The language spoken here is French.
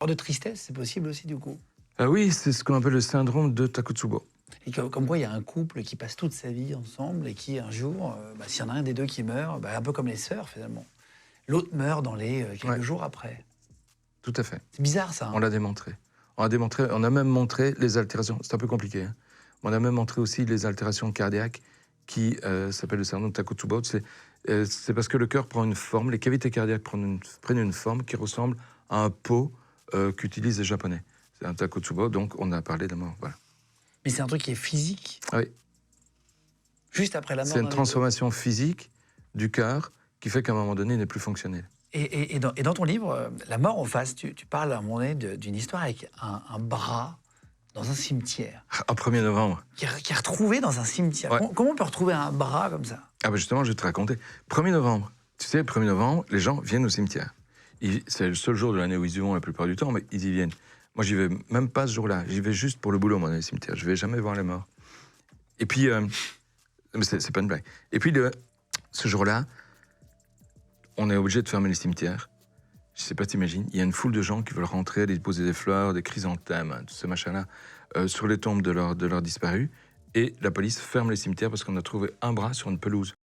De tristesse, c'est possible aussi, du coup. Ah oui, c'est ce qu'on appelle le syndrome de Takotsubo. Et comme quoi, il y a un couple qui passe toute sa vie ensemble et qui, un jour, s'il y en a un des deux qui meurt, un peu comme les sœurs, finalement, l'autre meurt dans les quelques jours après. Tout à fait. C'est bizarre, ça. Hein. On l'a démontré. On a même montré les altérations. C'est un peu compliqué. Hein. On a même montré aussi les altérations cardiaques qui s'appellent le syndrome de Takotsubo. C'est parce que le cœur prend une forme, les cavités cardiaques prennent une forme qui ressemble à un pot qu'utilisent les Japonais. C'est un Takotsubo, donc on a parlé de mort. Voilà. Mais c'est un truc qui est physique. Oui. Juste après la mort. C'est une transformation physique du cœur qui fait qu'à un moment donné, il n'est plus fonctionnel. Et dans ton livre, La mort en face, tu parles à un moment donné d'une histoire avec un bras dans un cimetière. En 1er novembre. Qui est retrouvé dans un cimetière. Ouais. Comment on peut retrouver un bras comme ça? Ah ben justement, je vais te raconter. 1er novembre. Tu sais, le 1er novembre, les gens viennent au cimetière. C'est le seul jour de l'année où ils y vont la plupart du temps, mais ils y viennent. Moi, j'y vais même pas ce jour-là. J'y vais juste pour le boulot, moi, dans les cimetières. Je vais jamais voir les morts. Et puis, mais c'est pas une blague. Et puis, ce jour-là, on est obligé de fermer les cimetières. Je sais pas, t'imagines, il y a une foule de gens qui veulent rentrer, aller poser des fleurs, des chrysanthèmes, tout ce machin-là, sur les tombes de leurs disparus. Et la police ferme les cimetières parce qu'on a trouvé un bras sur une pelouse.